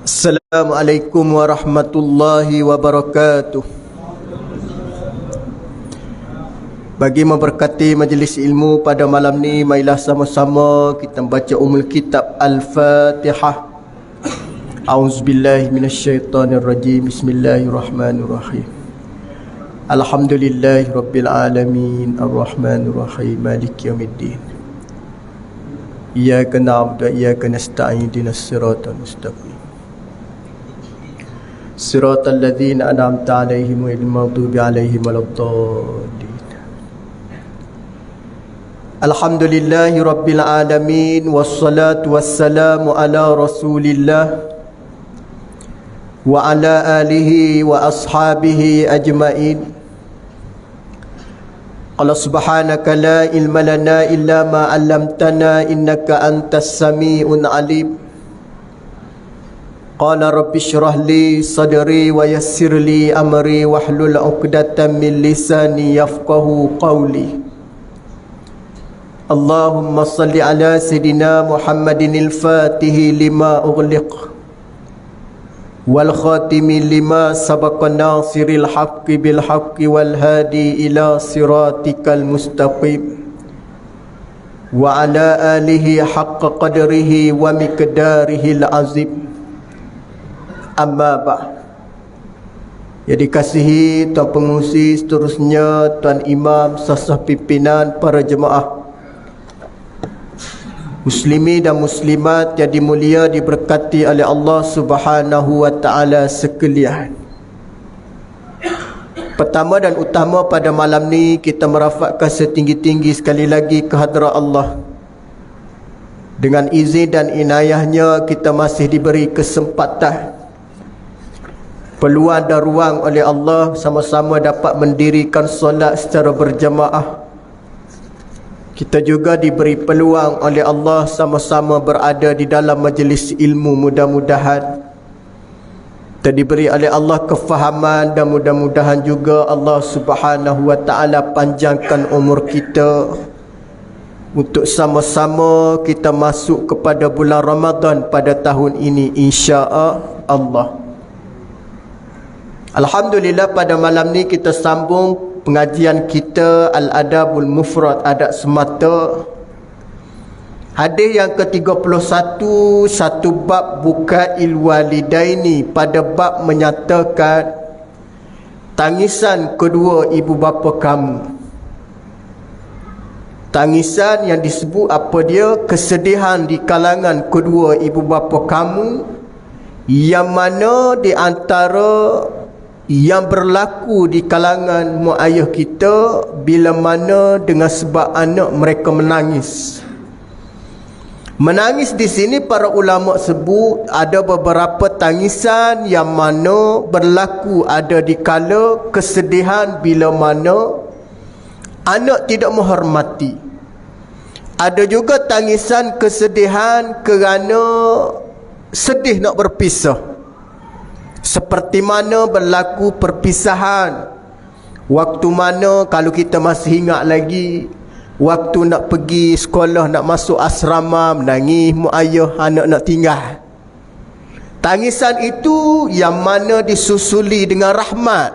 Assalamualaikum warahmatullahi wabarakatuh. Bagi memberkati majlis ilmu pada malam ni, marilah sama-sama kita membaca Kitab Al-Fatihah. A'udzubillahi minasyaitonirrajim. Bismillahirrahmanirrahim. Alhamdulillahi rabbil alamin, arrahmanirrahim, maliki yaumiddin. Iyyaka na'budu wa iyyaka nasta'in, ihdinas siratal mustaqim. Siratal ladzina an'amta 'alaihim ghairil maghdubi 'alaihim waladdallin. Alhamdulillahi rabbil alamin, wassalatu wassalamu ala rasulillah wa ala alihi wa ashabihi ajmain. Qala subhanaka la ilma lana illa ma 'allamtana innaka antas sami'un alim. Qala rabbi shrah li sadri wa yassir li amri wahlul 'uqdatam min lisani yafqahu qawli. Allahumma salli ala sayidina Muhammadin al-Fatihi lima ughliq wal khatimi lima sabaqa nasiril haqqi bil haqqi wal hadi ila siratikal mustaqim wa ala alihi haqqa qadrihi wa miqdarihil azim. Amma ba'd. Yang dikasihi Tuan Pengurusi, seterusnya Tuan Imam, sah-sah pimpinan, para jemaah muslimi dan muslimat yang dimulia diberkati oleh Allah Subhanahu wa taala sekalian. Pertama dan utama pada malam ni, kita merafakkan setinggi-tinggi sekali lagi kehadrat Allah. Dengan izin dan inayahnya, kita masih diberi kesempatan, peluang dan ruang oleh Allah sama-sama dapat mendirikan solat secara berjamaah. Kita juga diberi peluang oleh Allah sama-sama berada di dalam majlis ilmu. Mudah-mudahan kita diberi oleh Allah kefahaman, dan mudah-mudahan juga Allah Subhanahu wa taala panjangkan umur kita untuk sama-sama kita masuk kepada bulan Ramadan pada tahun ini, insya-Allah. Alhamdulillah, pada malam ni kita sambung pengajian kita Al-Adabul Mufrad, adab semata. Hadis yang ke-31, satu bab bukail walidaini, pada bab menyatakan tangisan kedua ibu bapa kamu. Tangisan yang disebut apa dia? Kesedihan di kalangan kedua ibu bapa kamu, yang mana di antara yang berlaku di kalangan mak ayah kita bila mana dengan sebab anak mereka menangis. Menangis di sini para ulama sebut ada beberapa tangisan yang mana berlaku ada di kala kesedihan bila mana anak tidak menghormati. Ada juga tangisan kesedihan kerana sedih nak berpisah. Seperti mana berlaku perpisahan, waktu mana kalau kita masih ingat lagi, waktu nak pergi sekolah, nak masuk asrama, menangis mak ayah, anak nak tinggal. Tangisan itu yang mana disusuli dengan rahmat,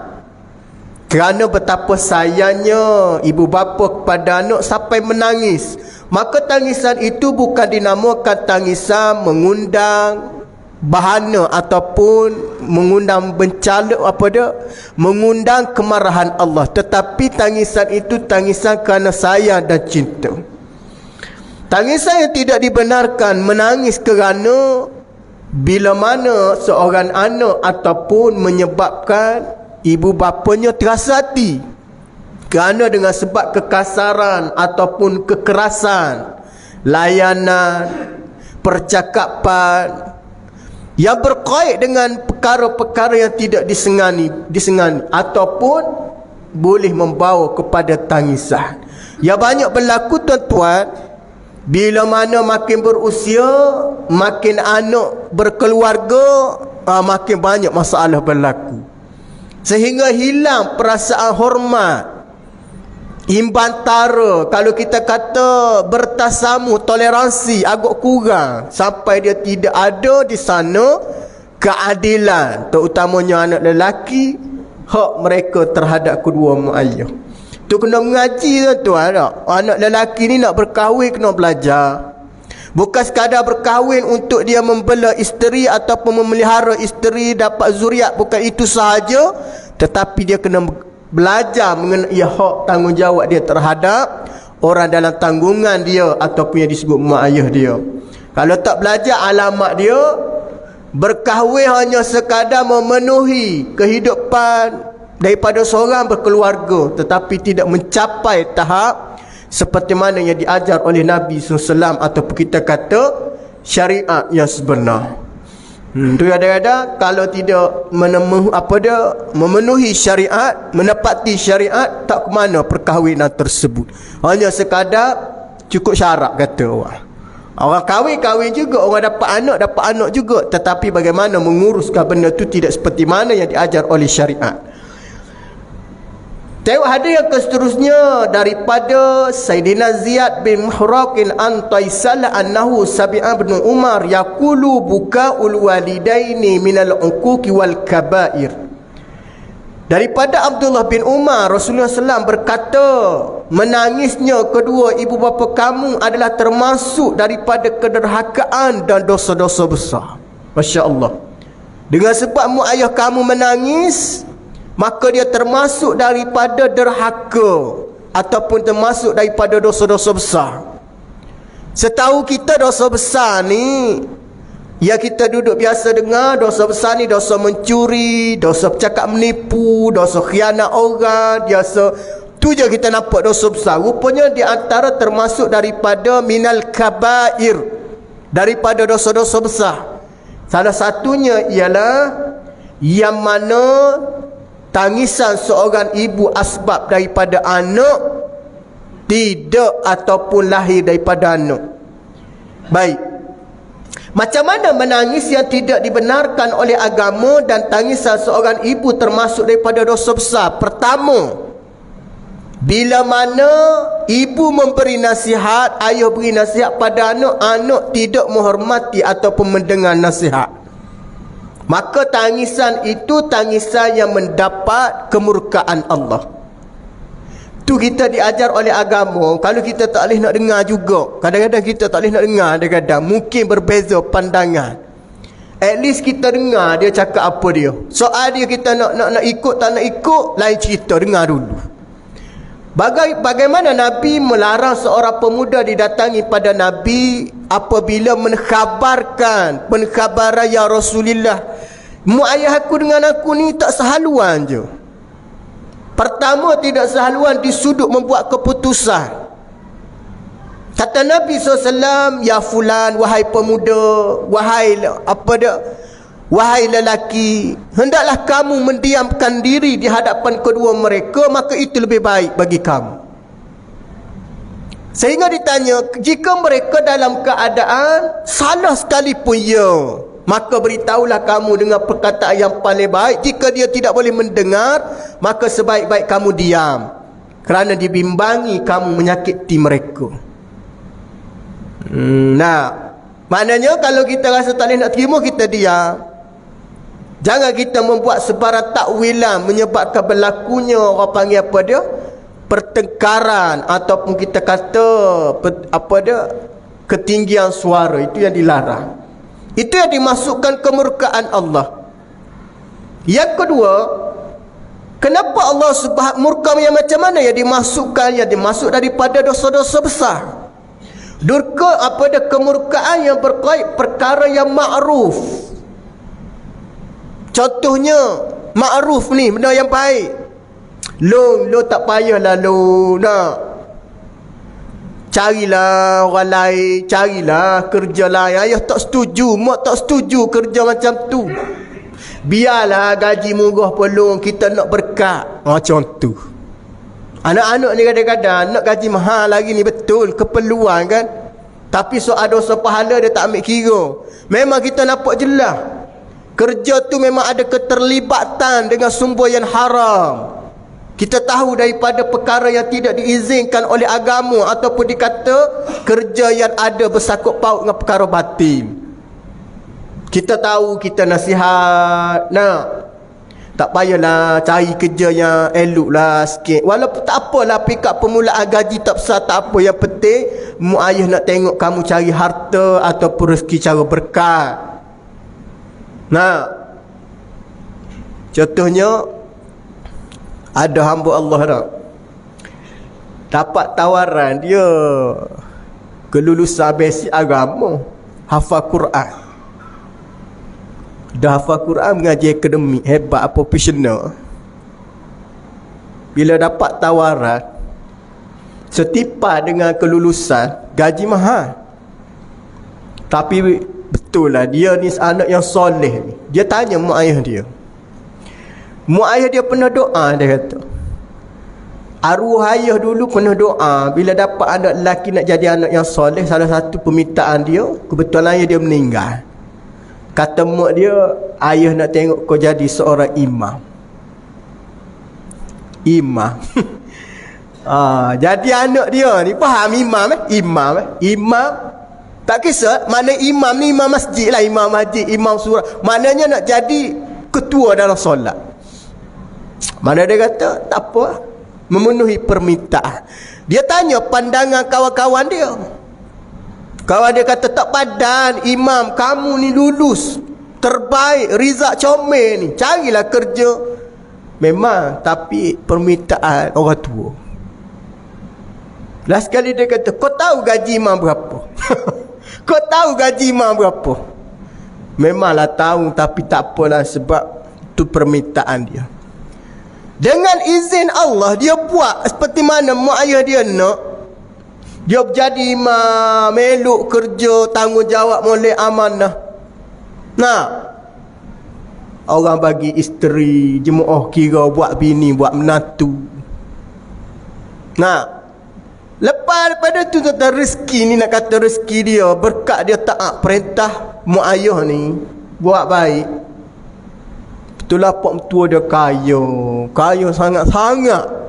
kerana betapa sayangnya ibu bapa kepada anak sampai menangis. Maka tangisan itu bukan dinamakan tangisan mengundang bahana ataupun mengundang bencana, apa dia, mengundang kemarahan Allah, tetapi tangisan itu tangisan kerana sayang dan cinta. Tangisan yang tidak dibenarkan, menangis kerana bila mana seorang anak ataupun menyebabkan ibu bapanya terasa hati kerana dengan sebab kekasaran ataupun kekerasan, layanan, percakapan yang berkait dengan perkara-perkara yang tidak disengani ataupun boleh membawa kepada tangisan. Yang banyak berlaku, tuan-tuan, bila mana makin berusia, makin anak berkeluarga, makin banyak masalah berlaku, sehingga hilang perasaan hormat, imbantara. Kalau kita kata bertasamu, toleransi agak kurang, sampai dia tidak ada di sana keadilan, terutamanya anak lelaki, hak mereka terhadap kedua mak ayah. Tu kena mengaji tuan-tuan. Anak lelaki ni nak berkahwin kena belajar. Bukan sekadar berkahwin untuk dia membela isteri ataupun memelihara isteri dapat zuriat, bukan itu sahaja, tetapi dia kena belajar mengenai hak tanggungjawab dia terhadap orang dalam tanggungan dia ataupun yang disebut mak ayah dia. Kalau tak belajar, alamat dia berkahwin hanya sekadar memenuhi kehidupan daripada seorang berkeluarga, tetapi tidak mencapai tahap seperti mana yang diajar oleh Nabi SAW ataupun kita kata syariat yang sebenar. Tu kadang-kadang kalau tidak memenuhi syariat, menepati syariat, tak ke mana perkahwinan tersebut. Hanya sekadar cukup syarat kata orang. Orang kahwin juga, orang dapat anak juga, tetapi bagaimana menguruskan benda tu tidak seperti mana yang diajar oleh syariat. Tengok hadis yang seterusnya daripada Sayyidina Ziyad bin Muhraqin an Taisal annahu sabi'a bin Umar yaqulu buka'ul walidaini minal uquqi wal kaba'ir. Daripada Abdullah bin Umar, Rasulullah SAW berkata, menangisnya kedua ibu bapa kamu adalah termasuk daripada kederhakaan dan dosa-dosa besar. Masya Allah. Dengan sebab mak ayah kamu menangis, maka dia termasuk daripada derhaka ataupun termasuk daripada dosa-dosa besar. Setahu kita dosa besar ni, ya kita duduk biasa dengar dosa besar ni, dosa mencuri, dosa bercakap menipu, dosa khianat orang, dosa tu je kita nampak dosa besar. Rupanya di antara termasuk daripada minal kabair, daripada dosa-dosa besar. Salah satunya ialah yang mana tangisan seorang ibu asbab daripada anak tidak ataupun lahir daripada anak. Baik. Macam mana menangis yang tidak dibenarkan oleh agama dan tangisan seorang ibu termasuk daripada dosa besar? Pertama, bila mana ibu memberi nasihat, ayah beri nasihat pada anak, anak tidak menghormati ataupun mendengar nasihat, maka tangisan itu tangisan yang mendapat kemurkaan Allah. Tu kita diajar oleh agama. Kalau kita tak boleh nak dengar juga, kadang-kadang kita tak boleh nak dengar, kadang-kadang mungkin berbeza pandangan, at least kita dengar dia cakap apa dia. Soal dia kita nak ikut tak nak ikut, lain cerita, dengar dulu. Bagaimana Nabi melarang seorang pemuda didatangi pada Nabi apabila menkhabarkan penkhabaran ya Rasulullah, mak ayah aku dengan aku ni tak sehaluan je. Pertama, tidak sehaluan di sudut membuat keputusan. Kata Nabi SAW, ya fulan, wahai pemuda, wahai lelaki, hendaklah kamu mendiamkan diri di hadapan kedua mereka, maka itu lebih baik bagi kamu. Sehingga ditanya, jika mereka dalam keadaan salah sekalipun ya, maka beritahulah kamu dengan perkataan yang paling baik. Jika dia tidak boleh mendengar, maka sebaik-baik kamu diam, kerana dibimbangi kamu menyakiti mereka. Nah, maknanya kalau kita rasa tak boleh nak terima, kita diam. Jangan kita membuat sebarang takwilan menyebabkan berlakunya orang panggil apa dia, pertengkaran ataupun kita kata ketinggian suara. Itu yang dilarang. Itu yang dimasukkan kemurkaan Allah. Yang kedua, kenapa Allah murka yang macam mana yang dimasukkan? Yang dimasuk daripada dosa-dosa besar. Durka kemurkaan yang berkait perkara yang ma'ruf. Contohnya ma'ruf ni, benda yang baik. Lo tak payahlah lo nak carilah orang lain, carilah kerja lain. Ayah tak setuju, mak tak setuju kerja macam tu. Biarlah gaji murah pelung, kita nak berkat. Macam tu. Anak-anak ni kadang-kadang nak gaji mahal lagi ni, betul, keperluan kan. Tapi soal dosa pahala dia tak ambil kira. Memang kita nampak jelas, kerja tu memang ada keterlibatan dengan sumber yang haram. Kita tahu daripada perkara yang tidak diizinkan oleh agama, ataupun dikata kerja yang ada bersangkut paut dengan perkara batin. Kita tahu kita nasihat. Tak payahlah cari kerja yang elok lah sikit. Walaupun tak apalah pick up permulaan gaji tak besar, tak apa. Yang penting mak ayah nak tengok kamu cari harta ataupun rezeki cara berkat. Contohnya ada hamba Allah dapat tawaran dia kelulusan basic agama, hafal Quran. Dah hafal Quran, mengaji akademik hebat, profesional. Bila dapat tawaran setipa dengan kelulusan, gaji mahal. Tapi betul lah, dia ni anak yang soleh ni. Dia tanya mak ayah dia. Mak ayah dia pernah doa, dia kata. Arwah ayah dulu pernah doa, bila dapat anak lelaki nak jadi anak yang soleh, salah satu permintaan dia, kebetulan ayah dia meninggal. Kata mak dia, ayah nak tengok kau jadi seorang imam. Jadi anak dia ni faham imam Imam tak kisah mana imam ni, imam masjid lah, imam masjid, imam surah. Maknanya nak jadi ketua dalam solat. Mana dia kata tak apa, memenuhi permintaan. Dia tanya pandangan kawan-kawan dia. Kawan dia kata tak padan, imam kamu ni lulus terbaik, Rizak comel ni, carilah kerja. Memang, tapi permintaan orang tua. Last kali dia kata, kau tahu gaji imam berapa? Kau tahu gaji imam berapa? Memanglah tahu, tapi tak apalah sebab itu permintaan dia. Dengan izin Allah, dia buat seperti mana mak ayah dia nak. Dia berjadi imam, elok kerja, tanggungjawab, molek amanah. Orang bagi isteri, jemaah kira buat bini, buat menantu. Lepas daripada tu tentang rezeki ni, nak kata rezeki dia, berkat dia taat perintah mak ayah ni, buat baik. Betul lah pak mentua dia kaya sangat-sangat.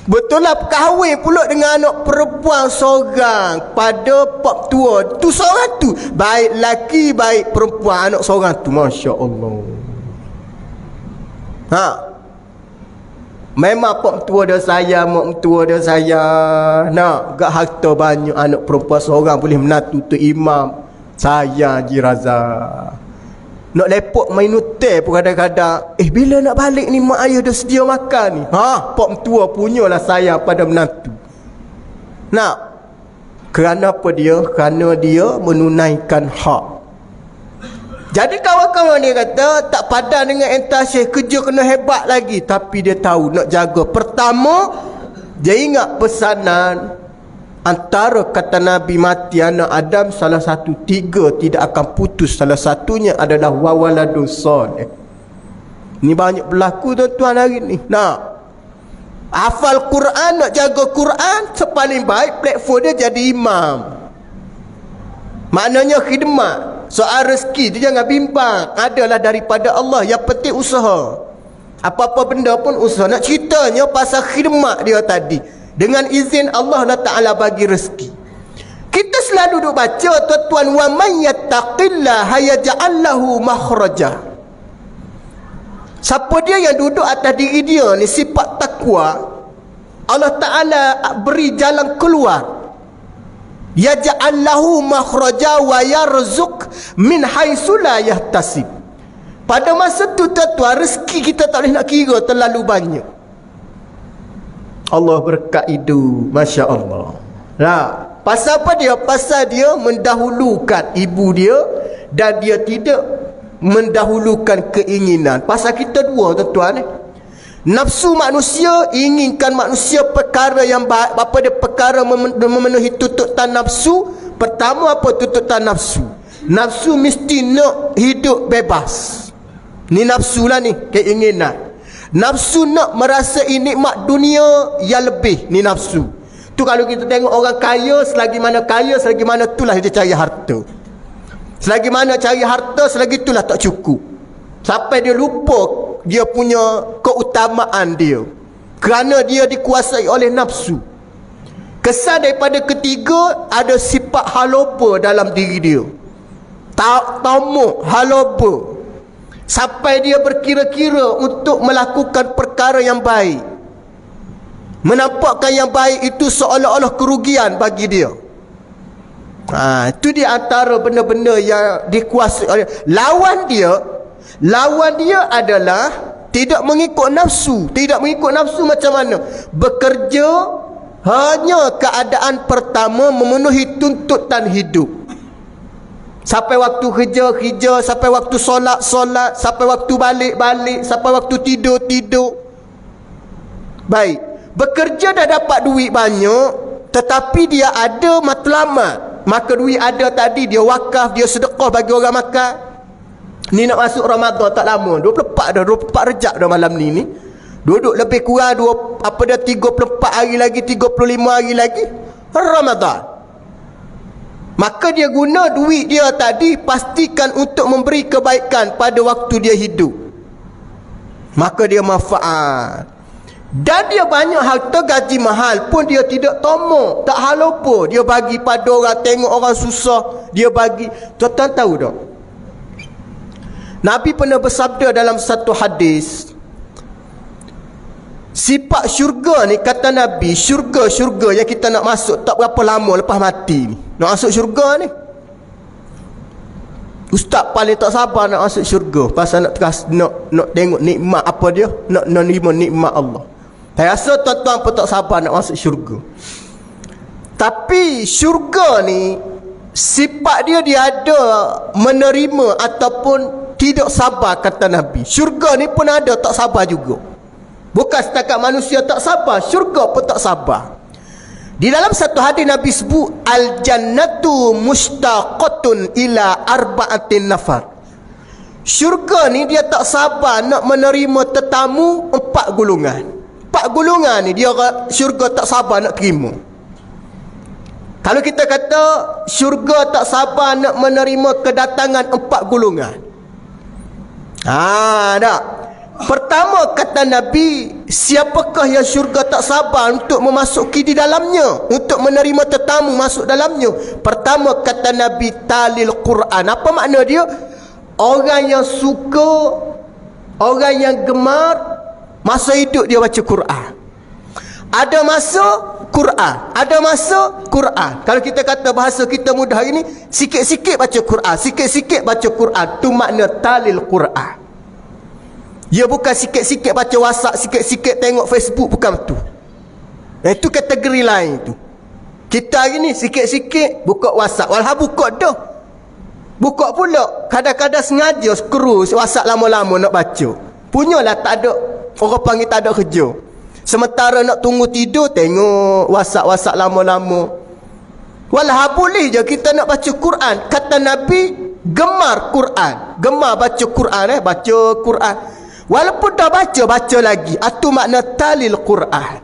Betul lah kahwin pula dengan anak perempuan seorang pada pak tua tu, seorang tu baik lelaki baik perempuan, anak seorang tu, Masya Allah. Memang pak tua dia sayang, mak tua dia sayang. Gak harta banyak, anak perempuan seorang boleh menantu tu imam, sayang Haji Razak. Nak lepok main hotel pun kadang-kadang, bila nak balik ni mak ayah dah sedia makan ni. Pak mentua punyalah sayang pada menantu. Kerana apa dia? Kerana dia menunaikan hak. Jadi kawan-kawan dia kata tak padan dengan entah syekh, kerja kena hebat lagi, tapi dia tahu nak jaga. Pertama, dia ingat pesanan antara kata Nabi mati anak Adam, salah satu tiga tidak akan putus. Salah satunya adalah wawaladun soleh. Ini banyak berlaku tuan-tuan hari ni. Hafal Quran, nak jaga Quran, sepaling baik platform dia jadi imam. Maknanya khidmat. Soal rezeki tu jangan bimbang, adalah daripada Allah. Yang penting usaha. Apa-apa benda pun usaha. Nak ceritanya pasal khidmat dia tadi, dengan izin Allah Ta'ala bagi rezeki. Kita selalu duduk baca tuan-tuan, wa man yattaqillaha yaj'al lahu makhraja. Siapa dia yang duduk atas diri dia ni sifat takwa, Allah Ta'ala beri jalan keluar. Yaj'al lahu makhraja wa yarzuq min haitsu la yahtasib. Pada masa tu tuan-tuan, rezeki kita tak boleh nak kira, terlalu banyak. Allah berkat itu, Masya Allah. Pasal apa dia? Pasal dia mendahulukan ibu dia, dan dia tidak mendahulukan keinginan. Pasal kita dua tuan-tuan, nafsu manusia inginkan manusia perkara yang baik. Apa dia perkara memenuhi tuntutan nafsu? Pertama apa tuntutan nafsu? Nafsu mesti nak hidup bebas. Ni nafsu lah ni, keinginan. Nafsu nak merasai nikmat dunia yang lebih, ni nafsu. Tu kalau kita tengok orang kaya, selagi mana kaya, selagi mana itulah dia cari harta. Selagi mana cari harta, selagi itulah tak cukup. Sampai dia lupa dia punya keutamaan dia, kerana dia dikuasai oleh nafsu. Kesan daripada ketiga, ada sifat haloba dalam diri dia. Tamak, haloba, sampai dia berkira-kira untuk melakukan perkara yang baik, menampakkan yang baik itu seolah-olah kerugian bagi dia. Itu di antara benda-benda yang dikuasai oleh lawan dia adalah tidak mengikut nafsu. Tidak mengikut nafsu macam mana? Bekerja hanya keadaan pertama memenuhi tuntutan hidup. Sampai waktu kerja, sampai waktu solat, sampai waktu balik, sampai waktu tidur. Baik, bekerja dah dapat duit banyak, tetapi dia ada matlamat. Maka duit ada tadi dia wakaf, dia sedekah bagi orang makan. Ni nak masuk Ramadan tak lama, 24 rejab dah malam ni. Duduk lebih kurang 34 hari lagi, 35 hari lagi Ramadan. Maka dia guna duit dia tadi pastikan untuk memberi kebaikan pada waktu dia hidup. Maka dia manfaat. Dan dia banyak harta, gaji mahal pun dia tidak tomok, tak halopo. Dia bagi pada orang, tengok orang susah, dia bagi. Tuan-tuan tahu tak? Nabi pernah bersabda dalam satu hadis, sifat syurga ni, kata Nabi, syurga yang kita nak masuk tak berapa lama lepas mati ni. Nak masuk syurga ni, ustaz paling tak sabar nak masuk syurga, pasal nak tengok nikmat apa dia, nak nerima nikmat Allah. Saya rasa tuan-tuan pun tak sabar nak masuk syurga. Tapi syurga ni sifat dia ada menerima ataupun tidak sabar, kata Nabi. Syurga ni pun ada tak sabar juga. Bukan setakat manusia tak sabar, syurga pun tak sabar. Di dalam satu hadis Nabi sebut, al-jannatu mustaqatun ila arba'atin nafar. Syurga ni dia tak sabar nak menerima tetamu 4 golongan. 4 golongan ni dia syurga tak sabar nak terima. Kalau kita kata syurga tak sabar nak menerima kedatangan 4 golongan. Tak. Pertama kata Nabi, siapakah yang syurga tak sabar untuk memasuki di dalamnya, untuk menerima tetamu masuk dalamnya? Pertama kata Nabi, talil Quran. Apa makna dia? Orang yang suka, orang yang gemar masa hidup dia baca Quran. Ada masa Quran, ada masa Quran. Kalau kita kata bahasa kita mudah hari ni, sikit-sikit baca Quran, sikit-sikit baca Quran. Tu makna talil Quran. Dia bukan sikit-sikit baca WhatsApp, sikit-sikit tengok Facebook, bukan tu. Itu kategori lain tu. Kita hari ni sikit-sikit buka WhatsApp, walau buka dah. Buka pula, kadang-kadang sengaja scroll WhatsApp lama-lama nak baca. Punyalah tak ada, orang panggil tak ada kerja. Sementara nak tunggu tidur, tengok WhatsApp lama-lama. Walau boleh je kita nak baca Quran. Kata Nabi, gemar Quran. Gemar baca Quran, baca Quran. Walaupun dah baca lagi. Itu makna talil Quran.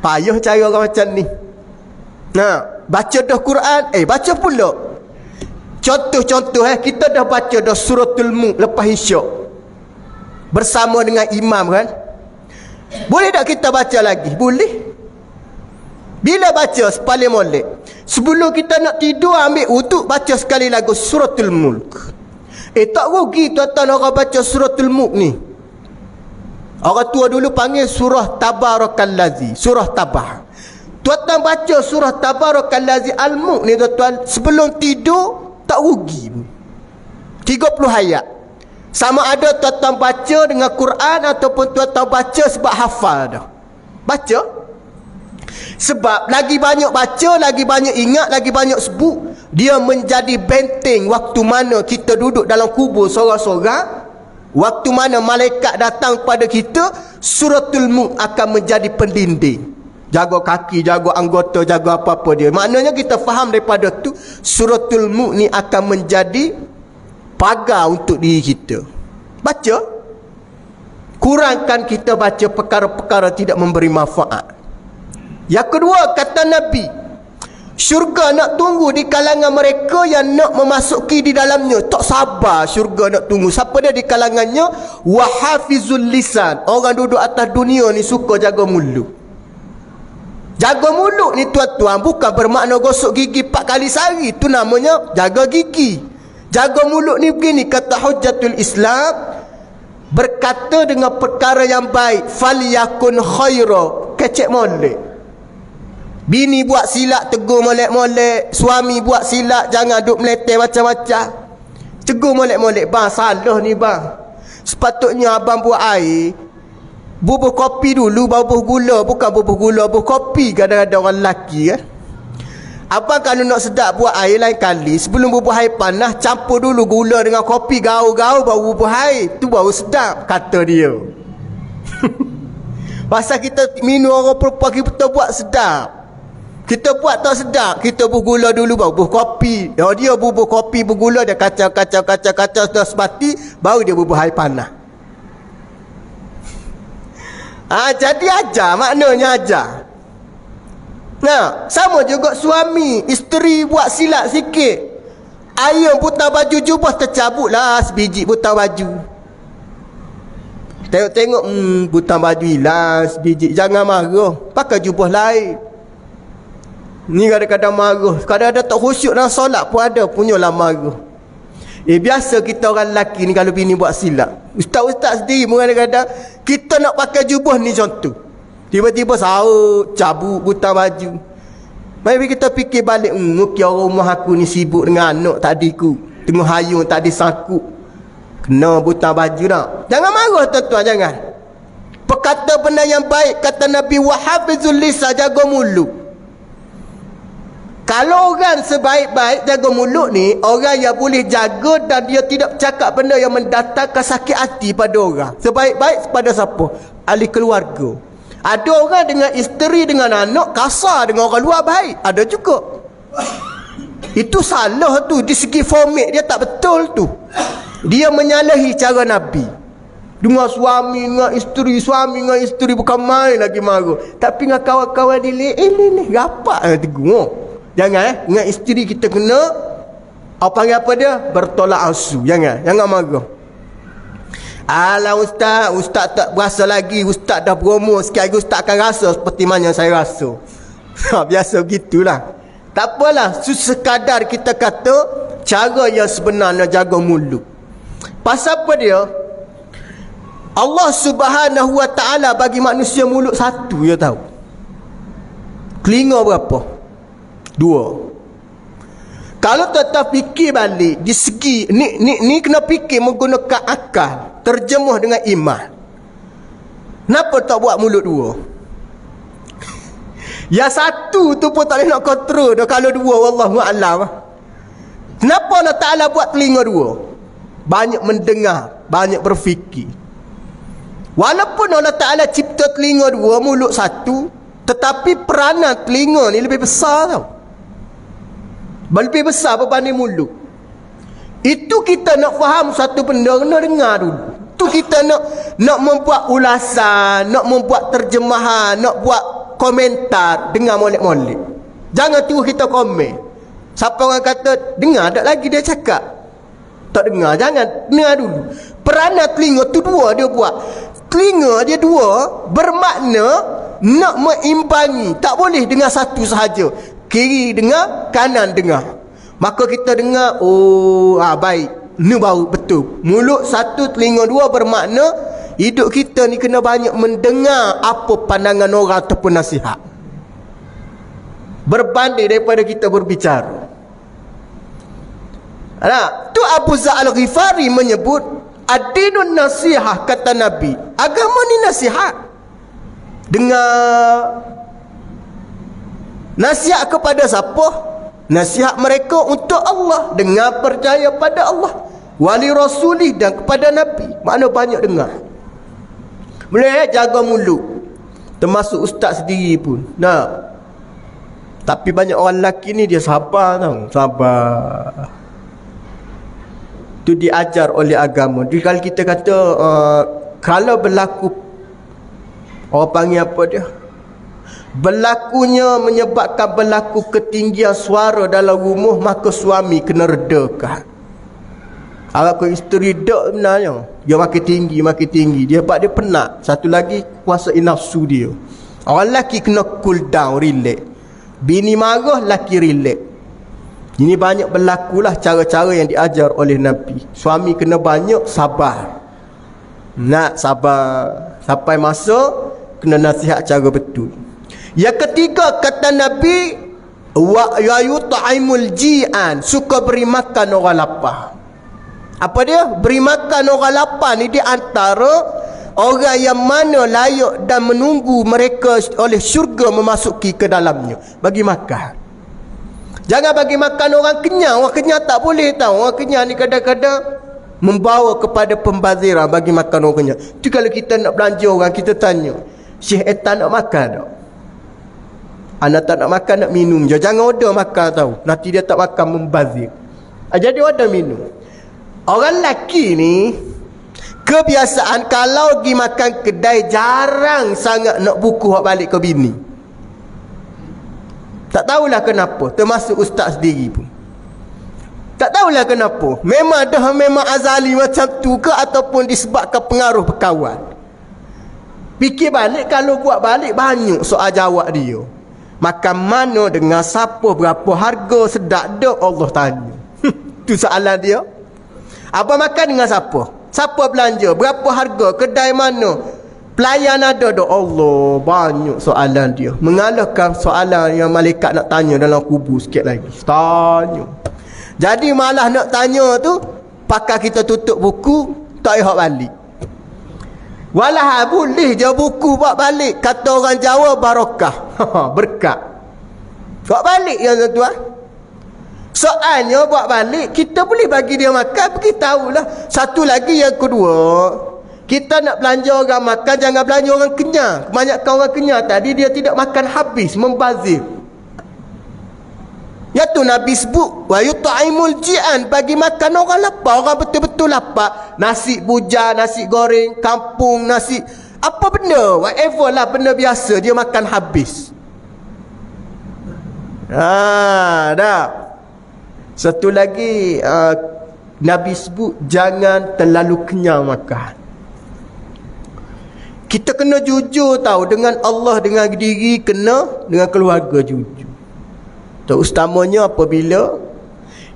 Payah cara orang macam ni. Baca dah Quran, baca pula. Contoh, kita dah baca dah suratul Mulk lepas isyak bersama dengan imam kan. Boleh tak kita baca lagi? Boleh. Bila baca paling molek, sebelum kita nak tidur ambil wudu, baca sekali lagi suratul Mulk. Tak rugi tuan-tuan orang baca suratul Mulk ni. Orang tua dulu panggil surah Tabarakallazi, surah Tabah. Tuan-tuan baca surah Tabarakallazi al-Mulk ni tuan-tuan, sebelum tidur tak rugi. 30 ayat. Sama ada tuan-tuan baca dengan Quran ataupun tuan-tuan baca sebab hafal dah. Baca. Sebab lagi banyak baca, lagi banyak ingat, lagi banyak sebut, dia menjadi benteng waktu mana kita duduk dalam kubur sorang-sorang. Waktu mana malaikat datang pada kita, suratul Mulk akan menjadi pendinding. Jaga kaki, jaga anggota, jaga apa-apa dia. Maknanya kita faham daripada tu, suratul Mulk ni akan menjadi pagar untuk diri kita. Baca. Kurangkan kita baca perkara-perkara tidak memberi manfaat. Yang kedua kata Nabi, syurga nak tunggu di kalangan mereka yang nak memasuki di dalamnya. Tak sabar syurga nak tunggu. Siapa dia di kalangannya? Wahafizul lisan. Orang duduk atas dunia ni suka jaga mulut. Jaga mulut ni tuan-tuan bukan bermakna gosok gigi 4 kali sehari. Itu namanya jaga gigi. Jaga mulut ni begini, kata Hujjatul Islam, berkata dengan perkara yang baik, falyakun khaira, kecek molek. Bini buat silap tegur molek-molek, suami buat silap jangan duk meletih macam-macam, tegur molek-molek, bang salah ni bang, sepatutnya abang buat air bubuh kopi dulu, bubuh gula, bukan bubuh gula, bubuh kopi. Kadang-kadang orang lelaki abang kalau nak sedap buat air lain kali, sebelum bubuh air panas, campur dulu gula dengan kopi, gaul-gaul, baru bubuh air, tu baru sedap, kata dia. Pasal kita minum orang perempuan, kita buat sedap, kita buat tak sedap, kita bubuh gula dulu, baru bubuh kopi. Dia bubuh kopi bergula, dia kacau sudah sebati, baru dia bubuh air panas. Jadi ajar, maknanya ajar. Nah, sama juga suami, isteri buat silap sikit, ayam putar baju jubah, tercabut lah sebiji putar baju. Tengok-tengok, putar baju hilang sebiji, jangan marah, pakai jubah lain. Ni kadang-kadang marah, kadang-kadang tak khusyuk dalam solat pun ada, punyalah marah. Biasa kita orang lelaki ni kalau bini buat silap, ustaz-ustaz sendiri pun kadang-kadang kita nak pakai jubah ni contoh, tiba-tiba sahut, cabut, buta baju. Mari kita fikir balik, mungkin orang rumah aku ni sibuk dengan anak tadiku, tengah hayung tak disangkut, kena buta baju dah. Jangan marah tuan-tuan, jangan. Perkata benda yang baik, kata Nabi, wahafizul lisan, jaga mulut. Kalau orang sebaik-baik jaga mulut ni, orang yang boleh jaga dan dia tidak bercakap benda yang mendatangkan sakit hati pada orang. Sebaik-baik pada siapa? Ahli keluarga. Ada orang dengan isteri, dengan anak kasar, dengan orang luar baik, ada juga. Itu salah tu, di segi format dia tak betul tu. Dia menyalahi cara Nabi. Dengan suami, dengan isteri, suami dengan isteri, bukan main lagi marah. Tapi dengan kawan-kawan dia, ni rapat tegur. Jangan dengan isteri kita kena, apa panggil apa dia? Bertolak ansur. Jangan marah. Alah ustaz tak berasa lagi, ustaz dah berumur, sikit lagi ustaz akan rasa seperti mana saya rasa. Biasa begitulah. Tak apalah, sekadar kita kata cara yang sebenarnya jaga mulut. Pasal apa dia? Allah Subhanahu Wa Ta'ala bagi manusia mulut satu, dia tahu. Telinga berapa? 2. Kalau tuan-tuan fikir balik di segi ni kena fikir menggunakan akal, terjemuh dengan iman. Kenapa tak buat mulut 2? Yang satu tu pun tak boleh nak kontrol dah kalau 2, wallahu a'lam. Kenapa Allah Ta'ala buat telinga 2? Banyak mendengar, banyak berfikir. Walaupun Allah Ta'ala cipta telinga 2, mulut 1, tetapi peranan telinga ni lebih besar tau. Lebih besar berbanding mulut. Itu kita nak faham satu benda, kena dengar dulu. Itu kita nak membuat ulasan, nak membuat terjemahan, nak buat komentar, dengar molek-molek. Jangan terus kita komen. Siapa orang kata dengar tak lagi dia cakap, tak dengar, jangan dengar dulu. Peranan telinga tu 2 dia buat. Telinga dia 2 bermakna nak meimbangi, tak boleh dengar satu sahaja. Kiri dengar, kanan dengar. Maka kita dengar, baik, ni baru betul. Mulut 1, telinga 2 bermakna hidup kita ni kena banyak mendengar apa pandangan orang ataupun nasihat, berbanding daripada kita berbicara. Tu Abu Zar Al-Ghifari menyebut, ad-dinun nasihah, kata Nabi, agama ni nasihat. Dengar. Nasihat kepada siapa? Nasihat mereka untuk Allah, dengar percaya pada Allah, wali rasulih, dan kepada Nabi. Makna banyak dengar. Boleh jaga mulut, termasuk ustaz sendiri pun. Tapi banyak orang lelaki ni dia sabar tau. Sabar. Tu diajar oleh agama. Jadi kalau kita kata kalau berlaku, orang panggil apa dia, berlakunya menyebabkan berlaku ketinggian suara dalam rumah, maka suami kena redakan. Kalau isteri dak sebenarnya, dia makin tinggi, dia sebab dia penat. Satu lagi kuasai nafsu dia. Orang lelaki kena cool down, relax. Bini marah, lelaki relax. Ini banyak berlakulah cara-cara yang diajar oleh Nabi. Suami kena banyak sabar. Nak sabar sampai masa kena nasihat cara betul. Yang ketiga kata Nabi, wa yut'imul ji'an, suka beri makan orang lapar. Apa dia? Beri makan orang lapar ni di antara orang yang mana layak dan menunggu mereka oleh syurga memasuki ke dalamnya. Bagi makan. Jangan bagi makan orang kenyang. Orang kenyang tak boleh tahu. Orang kenyang ni kadang-kadang membawa kepada pembaziran. Bagi makan orang kenyang. Itu kalau kita nak belanja orang, kita tanya, Syekh Etan nak makan tak? Anak tak nak makan, nak minum je. Jangan order makan tahu. Nanti dia tak makan, membazir. Jadi order minum. Orang lelaki ni kebiasaan kalau pergi makan kedai jarang sangat nak buku balik ke bini. Tak tahulah kenapa. Termasuk ustaz sendiri pun. Tak tahulah kenapa. Memang azali macam tu ke, ataupun disebabkan pengaruh berkawan. Fikir balik, kalau buat balik banyak soal jawab dia. Makan mana, dengan siapa, berapa harga, sedap dak, Allah tanya. Tu soalan dia. Apa makan dengan siapa? Siapa belanja? Berapa harga? Kedai mana? Pelayan ada dak? Allah, banyak soalan dia. Mengalahkan soalan yang malaikat nak tanya dalam kubur sikit lagi. Tanya. Jadi malah nak tanya tu, pakai kita tutup buku, tak payah balik. Walah boleh je buku buat balik. Kata orang Jawa, barakah. Berkat. Buat balik ya tuan-tuan. Soalnya buat balik, kita boleh bagi dia makan, beritahulah. Satu lagi yang kedua, kita nak belanja orang makan, jangan belanja orang kenyang. Kebanyakan orang kenyang tadi, dia tidak makan habis, membazir. Iaitu Nabi sebut, wa yut'imul ji'an, bagi makan orang lapar, orang betul-betul lapar. Nasi bujar, nasi goreng, kampung, nasi apa benda, whatever lah, benda biasa, dia makan habis. Dah. Satu lagi, Nabi sebut, jangan terlalu kenyang makan. Kita kena jujur tahu, dengan Allah, dengan diri kena, dengan keluarga jujur. Terutamanya apabila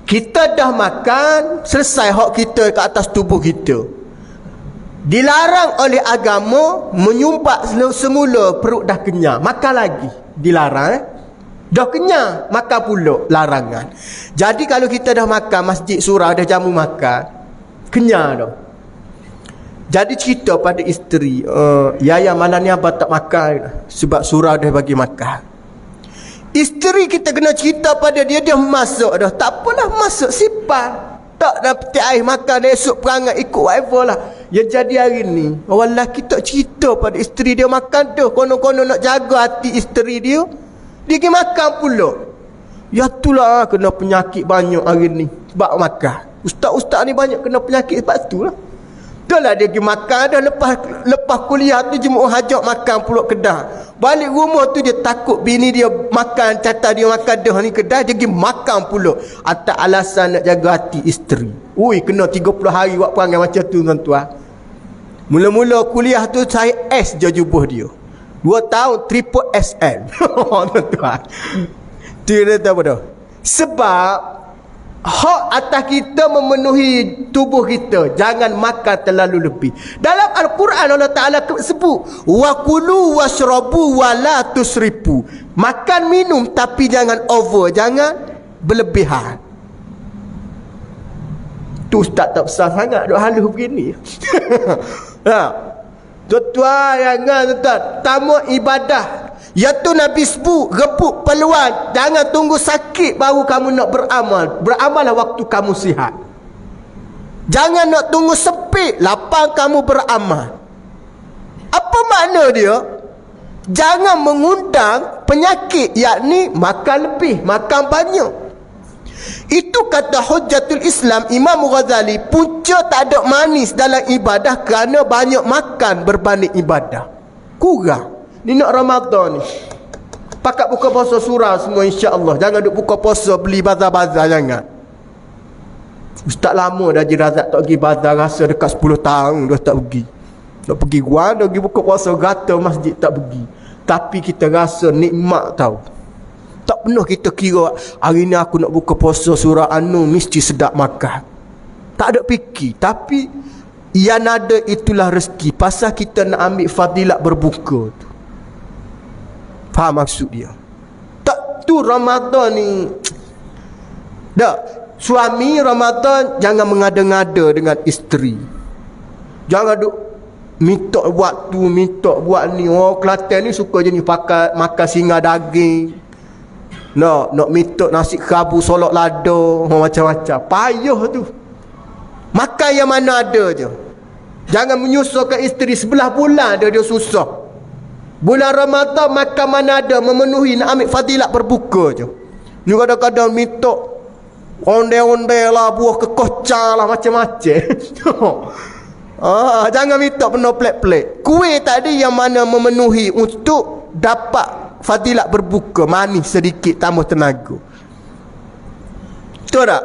kita dah makan, selesai hak kita ke atas tubuh kita. Dilarang oleh agama menyumbat semula perut dah kenyang, makan lagi. Dilarang dah kenyang, makan pula, larangan. Jadi kalau kita dah makan, masjid surau dah jamu makan, kenyang dah. Jadi cerita pada isteri, Yaya malam ni abang tak makan sebab surau dah bagi makan. Isteri kita kena cerita pada dia, dia masak dah. Tak apalah, masak simpan. Tak dapat air makan, esok perangai ikut whatever lah. Yang jadi hari ni, orang lelaki tak cerita pada isteri dia makan tu. Konon-konon nak jaga hati isteri dia, dia pergi makan pula. Ya itulah kena penyakit banyak hari ni sebab makan. Ustaz-ustaz ni banyak kena penyakit sebab itulah. Itulah dia pergi makan dah, lepas kuliah tu jemaah hajat makan pula kedah. Balik rumah tu dia takut bini dia makan, catat dia makan dah ni kedah, dia pergi makan pula. Atas alasan nak jaga hati isteri. Ui, kena 30 hari buat perangai macam tu tuan-tuan. Mula-mula kuliah tu saya S je jubah dia. 2 tahun triple SL. Tuan-tuan. Tu dia tahu apa dah. Sebab hak atas kita memenuhi tubuh kita, jangan makan terlalu lebih. Dalam Al-Quran Allah Ta'ala sebut, wa kulu washrabu wa la tusrifu. Makan minum tapi jangan over, jangan berlebihan. Tu ustaz tak besar sangat duk halus begini. Tuan-tuan, jangan tuan-tuan, tamu ibadah. Iaitu Nabi sebut, rebut peluang. Jangan tunggu sakit baru kamu nak beramal. Beramallah waktu kamu sihat. Jangan nak tunggu sepit, lapang kamu beramal. Apa makna dia? Jangan mengundang penyakit, yakni makan lebih, makan banyak. Itu kata Hujjatul Islam Imam Ghazali, punca tak ada manis dalam ibadah kerana banyak makan berbanding ibadah. Kurang. Ni nak Ramadan ni, pakat buka puasa surau semua insya-Allah. Jangan duk buka puasa beli bazar-bazar, jangan. Ustaz lama dah Razak tak pergi bazar, rasa dekat 10 tahun dah tak pergi. Nak pergi gua, dah pergi buka puasa gata masjid tak pergi. Tapi kita rasa nikmat tahu. Tak pernah kita kira hari ni aku nak buka puasa surah An-Nur mesti sedap makan. Tak ada fikir. Tapi yang ada itulah rezeki. Pasal kita nak ambil fadilat berbuka tu. Faham maksud dia? Tak tu Ramadan ni. Tak. Suami Ramadan jangan mengada-ngada dengan isteri. Jangan duk minta buat tu, minta buat ni. Oh, Kelantan ni suka jenis makan singa daging. Nak minta nasi kerabu solok lada, macam-macam. Payah tu. Makan yang mana ada je. Jangan menyusahkan isteri sebelah bulan dia susah. Bulan Ramadan makan mana ada memenuhi nak ambil fadilat berbuka je. Ni kadang-kadang minta ondel-ondel lah, buah kekocah lah, macam-macam. Jangan minta penuh plek-plek. Kuih tadi yang mana memenuhi untuk dapat fadilat berbuka, manis sedikit, tambah tenaga. Betul tak?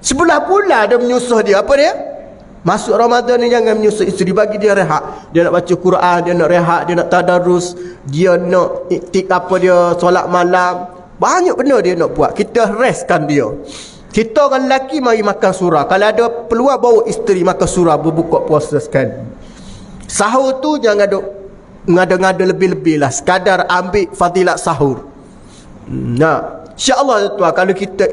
Sebelah bulan dia menyusah dia. Apa dia? Masuk Ramadan ni jangan menyusah isteri, bagi dia rehat. Dia nak baca Quran, dia nak rehat, dia nak tadarus, dia nak apa dia, solat malam. Banyak benda dia nak buat. Kita restkan dia. Kita orang lelaki mari makan surah. Kalau ada peluang bawa isteri makan surah, berbuka puasa sekali. Sahur tu jangan duk ngada-ngada lebih-lebih lah. Sekadar ambil fadilat sahur. Nah, insya-Allah tuan, kalau kita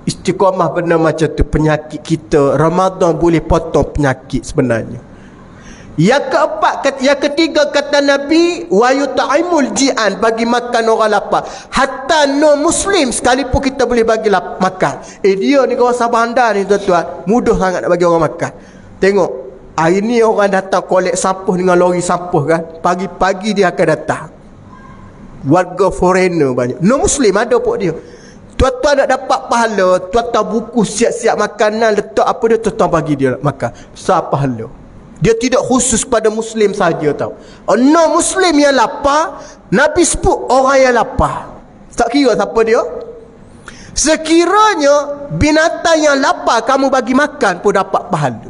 istiqamah benda macam tu, penyakit kita Ramadan boleh potong penyakit sebenarnya. Yang ketiga kata Nabi, wa yut'imul ji'an, bagi makan orang lapar. Hatta no muslim sekalipun kita boleh bagi makan. Dia ni kawasan bandar ni tuan-tuan, mudah sangat nak bagi orang makan. Tengok, hari ni orang datang kolek sampah dengan lori sampah kan. Pagi-pagi dia akan datang. Warga foreigner banyak. No muslim ada pun dia. Tuan-tuan nak dapat pahala, tuan-tuan buku siap-siap makanan, letak apa dia, tuan-tuan bagi dia makan. Besar pahala. Dia tidak khusus pada muslim saja tau. No muslim yang lapar, Nabi sebut orang yang lapar. Tak kira siapa dia. Sekiranya binatang yang lapar kamu bagi makan pun dapat pahala.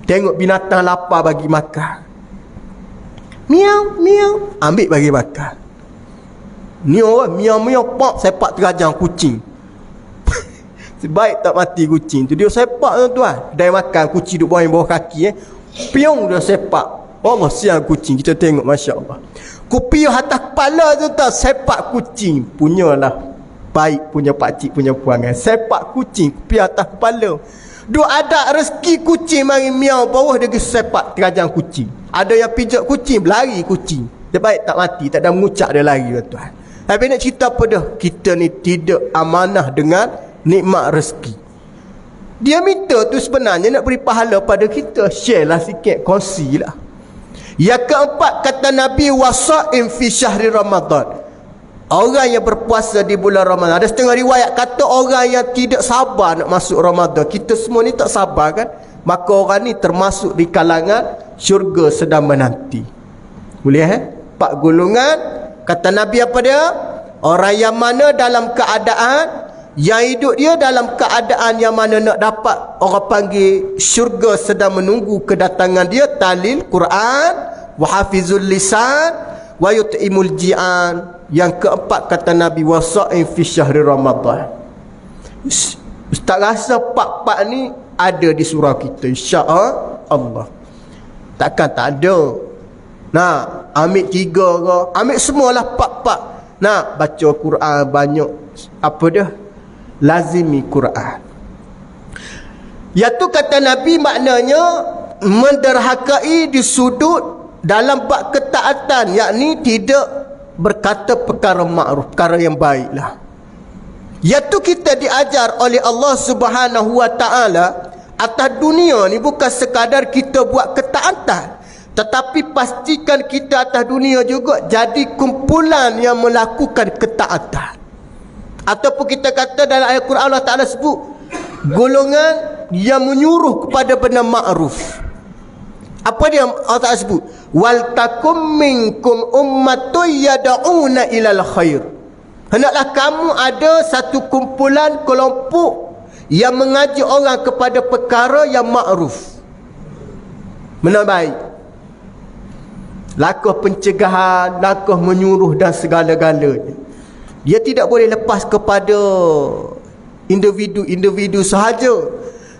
Tengok binatang lapar bagi makan. Miau, miau, ambil bagi makan. Ni orang miau, miau, pak, sepak terajang kucing. Sebaik tak mati kucing tu. Dia sepak tuan-tuan. Dia makan kucing duduk bawah kaki piung dia sepak. Allah, siang kucing. Kita tengok, Masya Allah. Kupiuh atas kepala tu tak, sepak kucing. Punyalah baik punya pakcik punya puan kan. Sepak kucing, kupiuh atas kepala. Duk ada rezeki kucing mari miau bawah dia sepak terajang kucing. Ada yang pijak kucing, berlari kucing. Dia baik tak mati, tak ada mengucap dia lari tuan. Tapi nak cerita apa dah? Kita ni tidak amanah dengan nikmat rezeki. Dia minta tu sebenarnya nak beri pahala pada kita. Share lah sikit, kongsi lah. Yang keempat kata Nabi, wasa'im fi syahri Ramadan. Orang yang berpuasa di bulan Ramadan. Ada setengah riwayat kata orang yang tidak sabar nak masuk Ramadan. Kita semua ni tak sabar kan? Maka orang ni termasuk di kalangan syurga sedang menanti. Boleh 4 golongan. Kata Nabi apa dia? Orang yang mana dalam keadaan, yang hidup dia dalam keadaan yang mana nak dapat, orang panggil syurga sedang menunggu kedatangan dia. Talil Quran, wa hafizul lisan, wa yut'imul ji'an. Yang keempat kata Nabi, wasa'in fi syahri Ramadan. Ustaz rasa pak-pak ni ada di surau kita, insya-Allah. Takkan tak ada. Nah, ambil 3 ke, ambil semualah pak-pak. Nah, baca Quran banyak. Apa dia? Lazimi Quran. Iaitu kata Nabi maknanya menderhakai di sudut dalam bab ketaatan, yakni tidak berkata perkara makruf, perkara yang baiklah. Iaitu kita diajar oleh Allah Subhanahu wa taala atas dunia ni bukan sekadar kita buat ketaatan, tetapi pastikan kita atas dunia juga jadi kumpulan yang melakukan ketaatan. Ataupun kita kata dalam ayat Quran Allah Ta'ala sebut golongan yang menyuruh kepada benda makruf. Apa dia Allah Ta'ala sebut? Wal takum minkum ummatun yad'una ilal khair. Hendaklah kamu ada satu kumpulan kelompok yang mengajak orang kepada perkara yang makruf, benda baik, langkah pencegahan, langkah menyuruh dan segala-galanya. Dia tidak boleh lepas kepada individu-individu sahaja.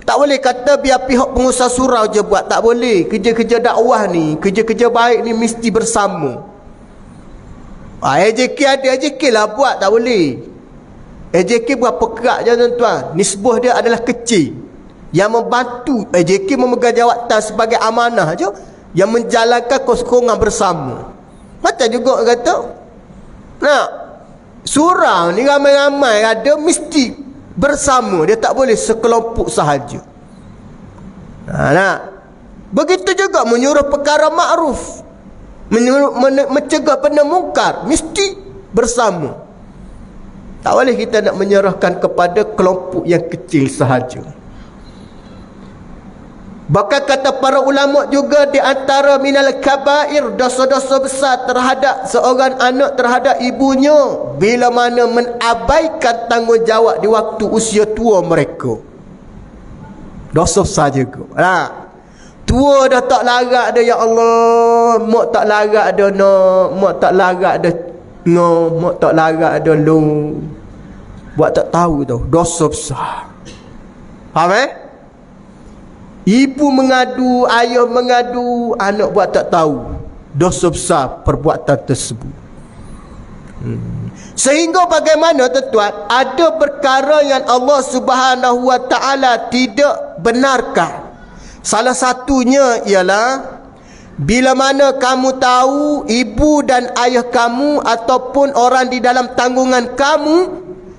Tak boleh kata biar pihak pengusaha surau je buat. Tak boleh. Kerja-kerja dakwah ni, kerja-kerja baik ni mesti bersama. AJK ada, AJK lah buat. Tak boleh. AJK berapa kerak je tuan-tuan. Nisbah dia adalah kecil. Yang membantu AJK memegang jawatan sebagai amanah je, yang menjalankan kesekorongan bersama. Macam juga kata, nah, surau ni ramai-ramai ada, mesti bersama. Dia tak boleh sekelompok sahaja. Nah, begitu juga menyuruh perkara makruf, mencegah benda mungkar, mesti bersama. Tak boleh kita nak menyerahkan kepada kelompok yang kecil sahaja. Bahkan kata para ulama juga, di antara minal kabair, dosa-dosa besar terhadap seorang anak terhadap ibunya bila mana menabaikan tanggungjawab di waktu usia tua mereka. Dosa besar juga. Tua dah tak larat dah, ya Allah, mak tak larat dah nak, mak tak larat dah no, mak tak larat dah lu. Buat tak tahu tau, dosa besar. Faham Ibu mengadu, ayah mengadu, anak buat tak tahu. Dosa besar perbuatan tersebut. Sehingga bagaimana tuan-tuan, ada perkara yang Allah Subhanahu wa ta'ala tidak benarkan. Salah satunya ialah bila mana kamu tahu ibu dan ayah kamu ataupun orang di dalam tanggungan kamu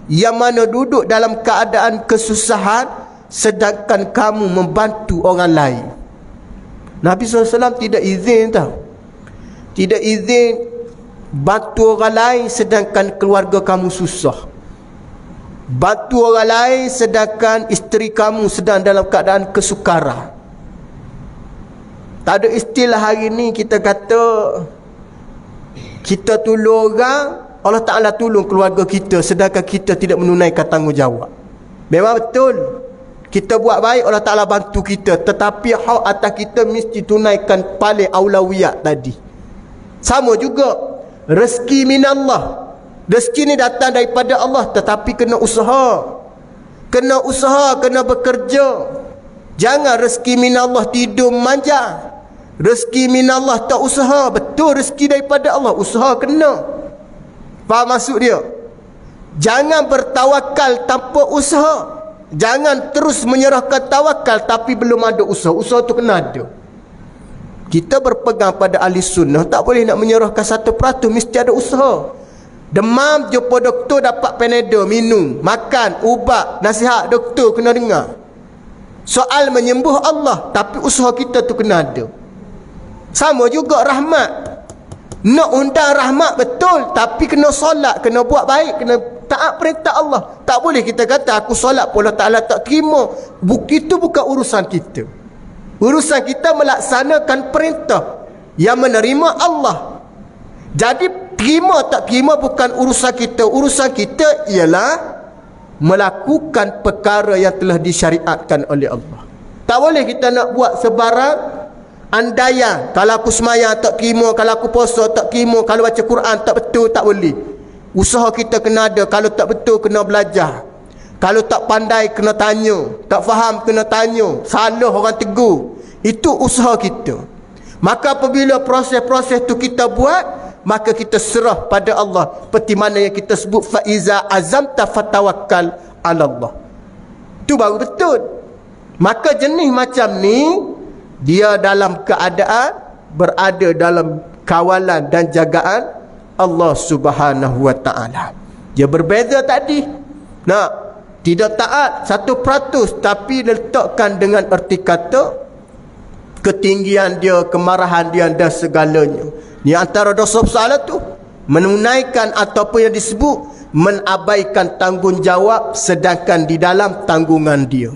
yang mana duduk dalam keadaan kesusahan, sedangkan kamu membantu orang lain. Nabi SAW tidak izin tau. Tidak izin bantu orang lain sedangkan keluarga kamu susah. Bantu orang lain sedangkan isteri kamu sedang dalam keadaan kesukaran. Tak ada istilah hari ni kita kata kita tolong orang, Allah Ta'ala tolong keluarga kita sedangkan kita tidak menunaikan tanggungjawab. Memang betul, kita buat baik, Allah Ta'ala bantu kita, tetapi hak atas kita mesti tunaikan paling aulawiyat tadi. Sama juga rezeki minallah. Rezeki ni datang daripada Allah, tetapi kena usaha. Kena usaha, kena bekerja. Jangan rezeki minallah tidur manja. Rezeki minallah tak usaha. Betul rezeki daripada Allah, usaha kena. Faham maksud dia? Jangan bertawakal tanpa usaha. Jangan terus menyerahkan tawakal tapi belum ada usaha. Usaha tu kena ada. Kita berpegang pada ahli sunnah, tak boleh nak menyerahkan 1%, mesti ada usaha. Demam, jumpa doktor, dapat Panadol, minum, makan, ubat, nasihat doktor kena dengar. Soal menyembuh Allah, tapi usaha kita tu kena ada. Sama juga rahmat. Nak undang rahmat betul, tapi kena solat, kena buat baik, kena taat perintah Allah. Tak boleh kita kata aku solat pun Allah Ta'ala tak terima. Itu bukan urusan kita. Urusan kita melaksanakan perintah yang menerima Allah. Jadi terima tak terima bukan urusan kita. Urusan kita ialah melakukan perkara yang telah disyariatkan oleh Allah. Tak boleh kita nak buat sebarang andaian. Kalau aku semayang tak terima, kalau aku puasa tak terima, kalau baca Quran tak betul, tak boleh. Usaha kita kena ada. Kalau tak betul kena belajar. Kalau tak pandai kena tanya. Tak faham kena tanya. Salah orang tegur. Itu usaha kita. Maka apabila proses-proses tu kita buat, maka kita serah pada Allah. Seperti mana yang kita sebut, faiza azamta fatawakkal ala Allah. Itu baru betul. Maka jenis macam ni, dia dalam keadaan berada dalam kawalan dan jagaan Allah Subhanahu wa ta'ala. Dia berbeza tadi. Nah, tidak taat 1%, tapi letakkan dengan erti kata ketinggian dia, kemarahan dia dan segalanya. Ni antara dosa besar tu, menunaikan ataupun yang disebut menabaikan tanggungjawab sedangkan di dalam tanggungan dia.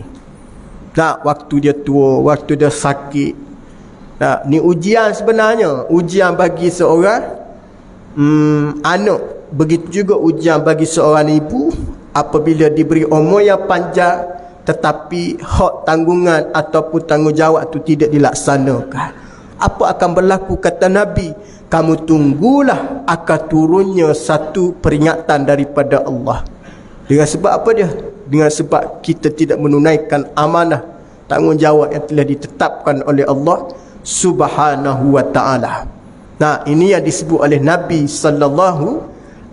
Nah, waktu dia tua, waktu dia sakit. Nah, ni ujian sebenarnya. Ujian bagi seorang anak. Begitu juga ujian bagi seorang ibu apabila diberi umur yang panjang tetapi hak tanggungan ataupun tanggungjawab itu tidak dilaksanakan. Apa akan berlaku kata Nabi? kamu tunggulah akan turunnya satu peringatan daripada Allah. Dengan sebab apa dia? Dengan sebab kita tidak menunaikan amanah, tanggungjawab yang telah ditetapkan oleh Allah Subhanahu wa ta'ala. Nah, ini yang disebut oleh Nabi sallallahu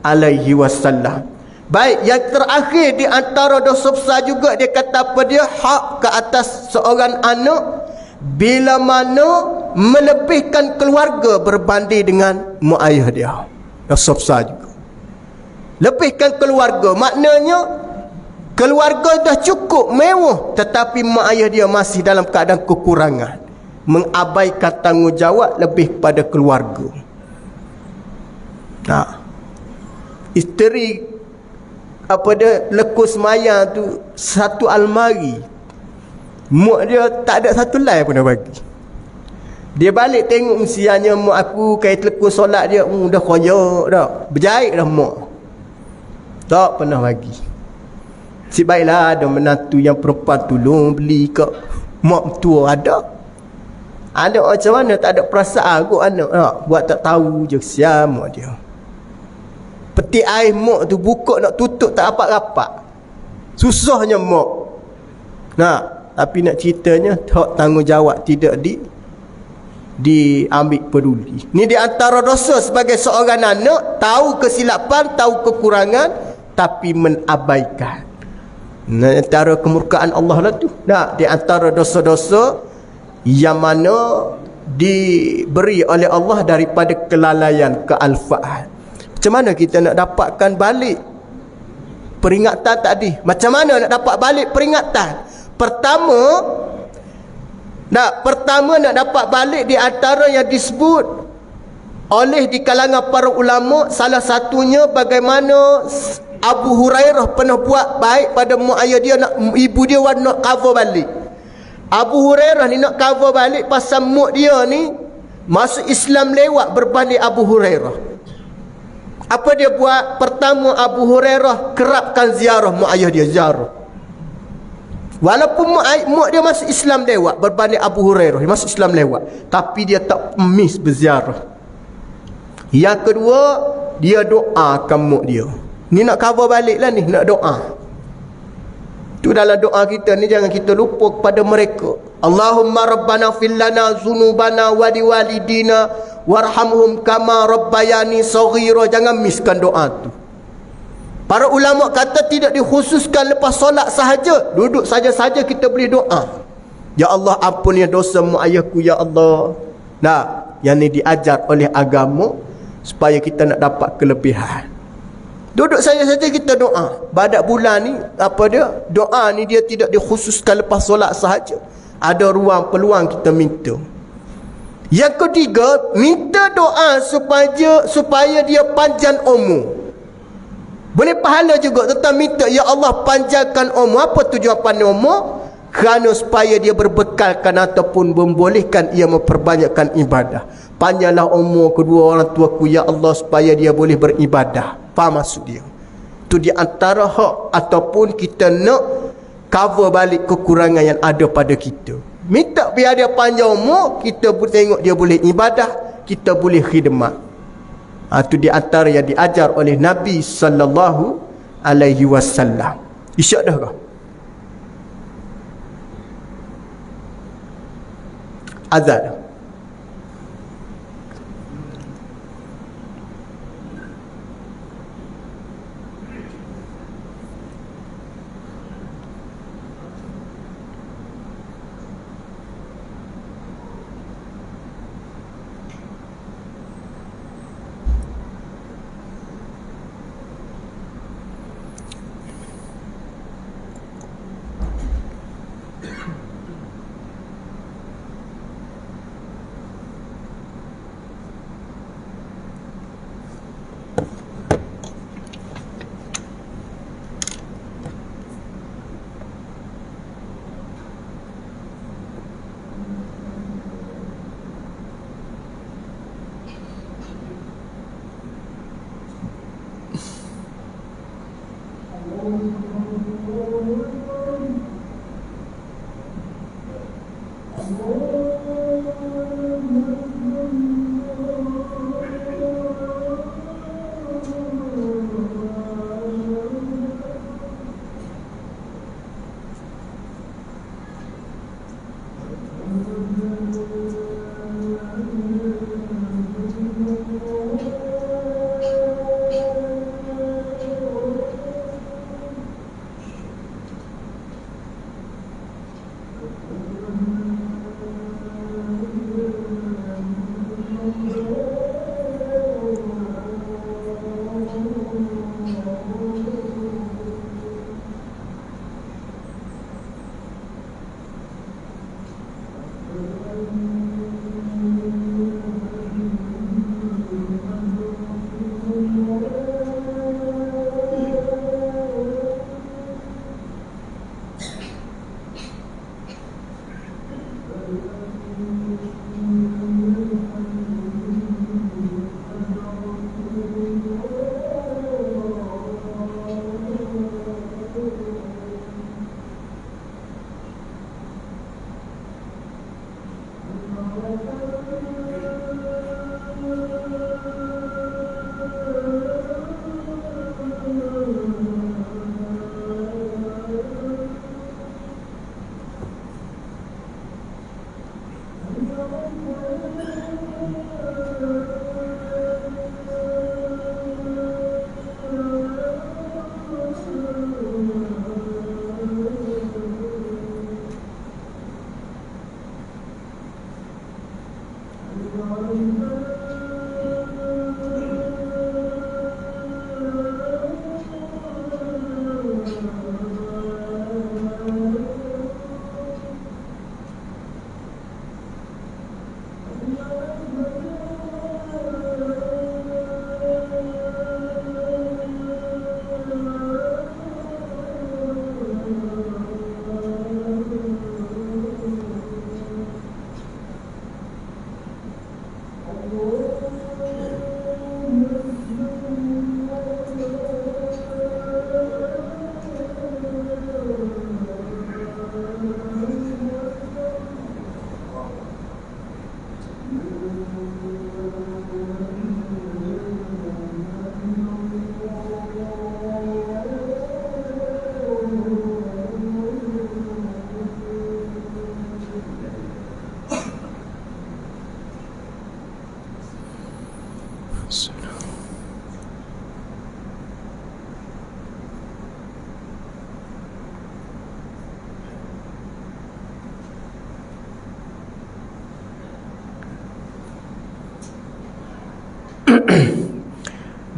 alaihi wasallam. Baik, yang terakhir di antara dosa besar juga dia kata apa dia? Hak ke atas seorang anak bila mana melebihkan keluarga berbanding dengan mak ayah dia. Dosa besar juga. Lebihkan keluarga maknanya keluarga dah cukup mewah, tetapi mak ayah dia masih dalam keadaan kekurangan, mengabaikan tanggungjawab lebih kepada keluarga. Nah, isteri apa dia lekus maya tu satu almari, mak dia tak ada satu lai pun dah bagi. Dia balik tengok usianya mak aku kait lekus solat dia dah koyak dah, berjahit dah mak, tak pernah bagi. Si baiklah ada menantu yang perempuan tolong beli ke mak tua ada. Ada macam mana tak ada perasaan kot anak buat tak tahu je kesian mak dia. Peti air mak tu buka nak tutup tak rapat-rapat. Susahnya mak. Nah, tapi nak ceritanya hak tanggungjawab tidak diambil peduli. Ni di antara dosa sebagai seorang anak, tahu kesilapan, tahu kekurangan tapi menabaikan. Nah, antara kemurkaan Allah lah tu. Nah, di antara dosa-dosa yang mana diberi oleh Allah daripada kelalaian, kealfaan. Macam mana kita nak dapatkan balik peringatan tadi? Macam mana nak dapat balik peringatan? Pertama nak dapat balik di antara yang disebut oleh di kalangan para ulama, salah satunya bagaimana Abu Hurairah pernah buat baik pada mak ayah dia, ibu dia nak cover balik. Abu Hurairah ni nak cover balik pasal mak dia ni masuk Islam lewat berbanding Abu Hurairah. Apa dia buat? Pertama, Abu Hurairah kerapkan ziarah mak ayah dia, ziarah. Walaupun mak dia masuk Islam lewat berbanding Abu Hurairah, dia masuk Islam lewat, tapi dia tak miss berziarah. Yang kedua, dia doakan mak dia. Ni nak cover balik lah ni, nak doa. Tu dalam doa kita ni jangan kita lupa kepada mereka. Allahumma rabbana fil lana zunubana wa liwalidina warhamhum kama rabbayani saghira. Jangan miskan doa tu. Para ulama kata tidak dikhususkan lepas solat sahaja. Duduk saja-saja kita boleh doa. Ya Allah, ampuni dosa mak ayahku ya Allah. Nah, yang ni diajar oleh agama supaya kita nak dapat kelebihan. Duduk saja-saja kita doa. Badak bulan ni apa dia? Doa ni dia tidak dikhususkan lepas solat sahaja. Ada ruang peluang kita minta. Yang ketiga, minta doa supaya dia panjang umur. Boleh pahala juga, tetap minta ya Allah panjangkan umur. Apa tujuan panjang umur? Kerana supaya dia berbekalkan ataupun membolehkan ia memperbanyakkan ibadah. Panjanglah umur kedua orang tuaku ya Allah supaya dia boleh beribadah. Faham maksud dia? Itu di antara hak ataupun kita nak cover balik kekurangan yang ada pada kita. Minta biar dia panjang umur, kita boleh tengok dia boleh ibadah, kita boleh khidmat. Itu di antara yang diajar oleh Nabi sallallahu alaihi wasallam. Isyak dah kah? Azan.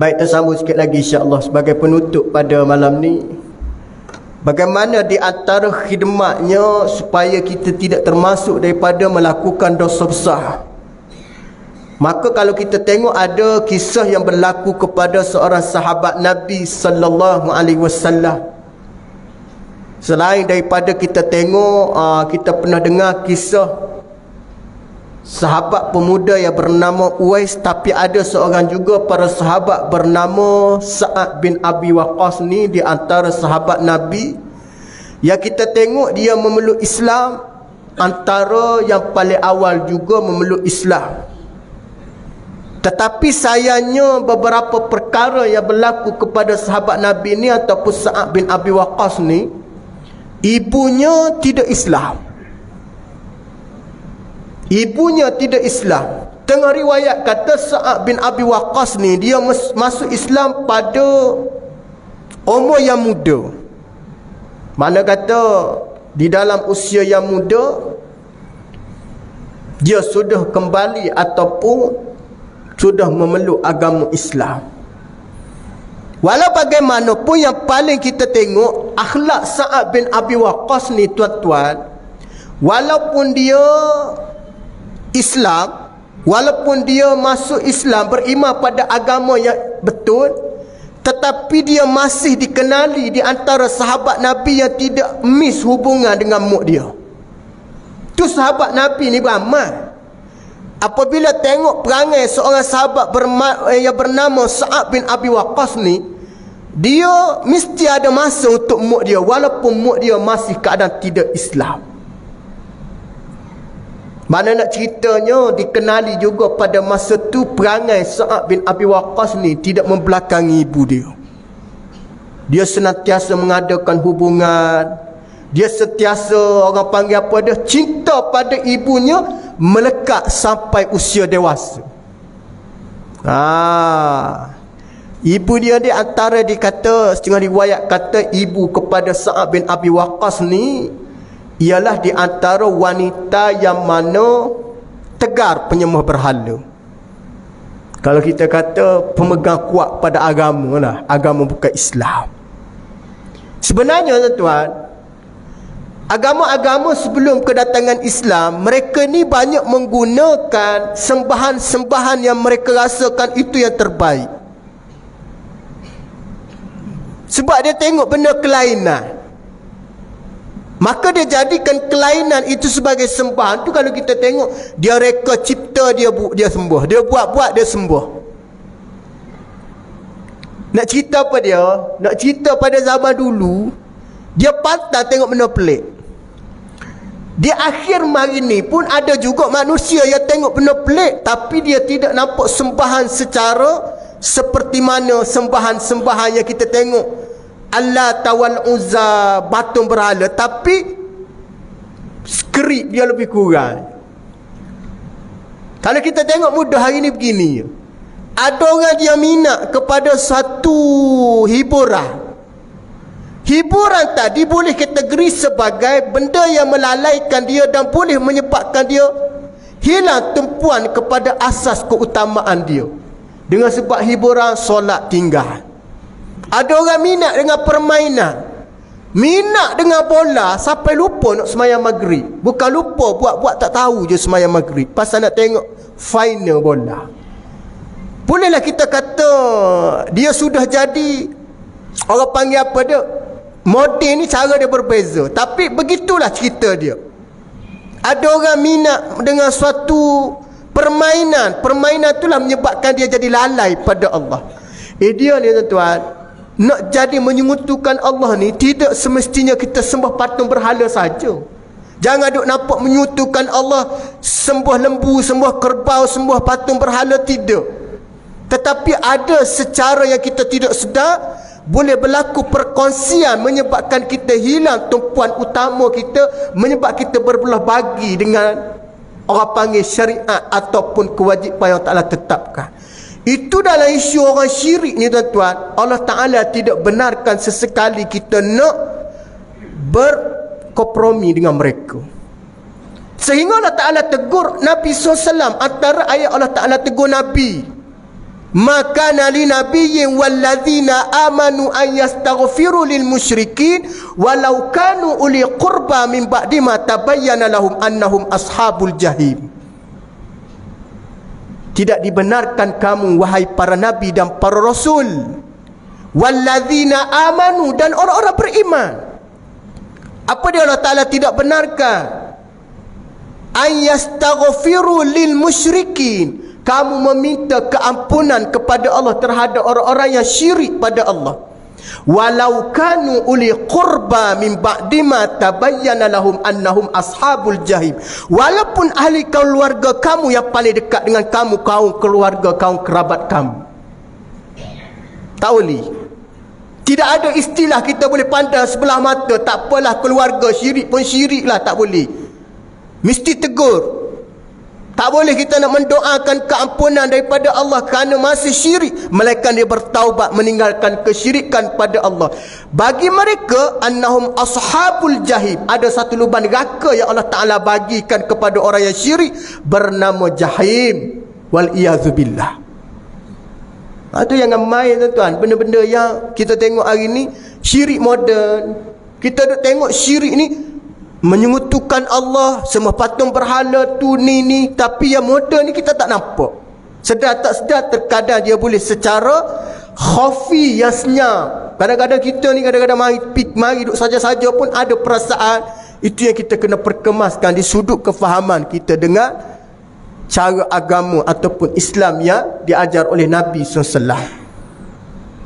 Baik, tersambung sikit lagi insya-Allah sebagai penutup pada malam ni. Bagaimana di antara khidmatnya supaya kita tidak termasuk daripada melakukan dosa besar. Maka kalau kita tengok ada kisah yang berlaku kepada seorang sahabat Nabi sallallahu alaihi wasallam. Selain daripada kita tengok, kita pernah dengar kisah sahabat pemuda yang bernama Uwais, tapi ada seorang juga para sahabat bernama Sa'ad bin Abi Waqqas ni di antara sahabat Nabi yang kita tengok dia memeluk Islam, antara yang paling awal juga memeluk Islam. Tetapi sayangnya beberapa perkara yang berlaku kepada sahabat Nabi ni ataupun Sa'ad bin Abi Waqqas ni, ibunya tidak Islam. Ibunya tidak Islam. Tengah riwayat kata Sa'ad bin Abi Waqqas ni dia masuk Islam pada umur yang muda. Mana kata di dalam usia yang muda dia sudah kembali ataupun sudah memeluk agama Islam. Walau bagaimanapun yang paling kita tengok akhlak Sa'ad bin Abi Waqqas ni tuan-tuan, walaupun dia Islam, walaupun dia masuk Islam, beriman pada agama yang betul, tetapi dia masih dikenali di antara sahabat Nabi yang tidak miss hubungan dengan mak dia. Tu sahabat Nabi ni beramal. Apabila tengok perangai seorang sahabat yang bernama Sa'ad bin Abi Waqqas ni, dia mesti ada masa untuk mak dia, walaupun mak dia masih keadaan tidak Islam. Mana nak ceritanya, dikenali juga pada masa tu perangai Sa'ad bin Abi Waqqas ni tidak membelakangi ibu dia. Dia senantiasa mengadakan hubungan. Dia sentiasa, orang panggil apa dia, cinta pada ibunya melekat sampai usia dewasa. Ibu dia di antara dikata, setengah riwayat kata ibu kepada Sa'ad bin Abi Waqqas ni ialah di antara wanita yang mana tegar penyembah berhala. Kalau kita kata pemegang kuat pada agama lah, agama bukan Islam. Sebenarnya tuan-tuan, Agama-agama sebelum kedatangan Islam, mereka ni banyak menggunakan sembahan-sembahan yang mereka rasakan itu yang terbaik. Sebab dia tengok benda kelainan, maka dia jadikan kelainan itu sebagai sembahan. Tu kalau kita tengok, dia reka cipta, dia sembah. Dia buat-buat, dia sembah. Nak cerita apa dia? Nak cerita pada zaman dulu, dia patah tengok benda pelik. Di akhir mari ni pun ada juga manusia yang tengok benda pelik, tapi dia tidak nampak sembahan secara seperti mana sembahan-sembahan yang kita tengok Allah tawal Uzza, patung berhala, tapi skrip dia lebih kurang. Kalau kita tengok mudah hari ni begini, ada orang dia minat kepada satu hiburan. Hiburan tadi boleh kategori sebagai benda yang melalaikan dia dan boleh menyebabkan dia hilang tumpuan kepada asas keutamaan dia. Dengan sebab hiburan, solat tinggal. Ada orang minat dengan permainan, minat dengan bola sampai lupa nak sembahyang maghrib. Bukan lupa, buat-buat tak tahu je sembahyang maghrib, pasal nak tengok final bola. Bolehlah kita kata dia sudah jadi, orang panggil apa dia, model ni cara dia berbeza, tapi begitulah cerita dia. Ada orang minat dengan suatu permainan, permainan itulah menyebabkan dia jadi lalai pada Allah. Dia ni tuan-tuan, nak jadi menyekutukan Allah ni tidak semestinya kita sembah patung berhala saja. Jangan duk nampak menyekutukan Allah sembah lembu, sembah kerbau, sembah patung berhala, tidak. Tetapi ada secara yang kita tidak sedar boleh berlaku perkongsian menyebabkan kita hilang tumpuan utama kita, menyebabkan kita berbelah bagi dengan orang panggil syariat ataupun kewajipan yang Allah tetapkan. Itu dalam isu orang syirik ni tuan-tuan, Allah Ta'ala tidak benarkan sesekali kita nak berkompromi dengan mereka. Sehingga Allah Ta'ala tegur Nabi SAW. Antara ayat Allah Ta'ala tegur Nabi, maka nali nabiyyin walladzina amanu an yastaghfiru lil musyrikin walau kanu uli qurba min ba'di ma tabayyana lahum annahum ashabul jahim. Tidak dibenarkan kamu wahai para nabi dan para rasul, walladzina amanu, dan orang-orang beriman. Apa dia Allah Ta'ala tidak benarkan? An yastaghfiru lil musyrikin, kamu meminta keampunan kepada Allah terhadap orang-orang yang syirik pada Allah. Walau kanu uli qurba min ba'di ma tabayyana lahum annahum ashabul jahim. Walaupun ahli keluarga kamu yang paling dekat dengan kamu, kaum keluarga, kaum kerabat kamu. Tak boleh. Tidak ada istilah kita boleh pandang sebelah mata, tak apalah keluarga syirik pun syirik lah, tak boleh. Mesti tegur. Tak boleh kita nak mendoakan keampunan daripada Allah kerana masih syirik, melainkan dia bertaubat meninggalkan kesyirikan pada Allah. Bagi mereka annahum ashabul jahim, ada satu lubang neraka yang Allah Ta'ala bagikan kepada orang yang syirik bernama jahim. Wal iyazubillah. Itu jangan main tuan-tuan. Benda-benda yang kita tengok hari ni syirik moden. Kita duk tengok syirik ni menyekutukan Allah, semua patung berhala tu ni, tapi yang moden ni kita tak nampak. Sedar tak sedar terkadang dia boleh secara khafi yang senyap. Kadang-kadang kita ni mari duduk saja-saja pun ada perasaan. Itu yang kita kena perkemaskan di sudut kefahaman kita dengan cara agama ataupun Islam yang diajar oleh Nabi SAW.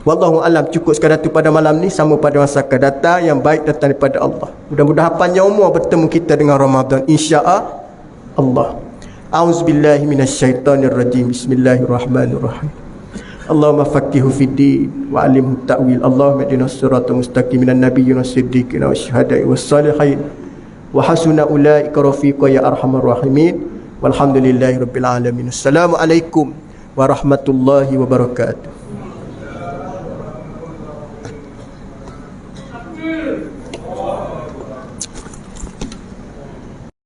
Wallahu alam. Cukup sekadar itu pada malam ni. Sama pada masa akan datang yang baik datang daripada Allah. Mudah-mudahan panjang umur bertemu kita dengan Ramadan, insya-Allah. A'udzubillahi minasyaitonirrajim. Bismillahirrahmanirrahim. Allahumma faqihu fid-din wa 'allimhu ta'wil. Allahumma ihdina siratal mustaqim minan nabiyyin was-siddiqin wasyuhada'i was-salihin wa hasuna ulaika rafiqa ya arhamar rahimin. Walhamdulillahirabbil alamin. Assalamualaikum warahmatullahi wabarakatuh.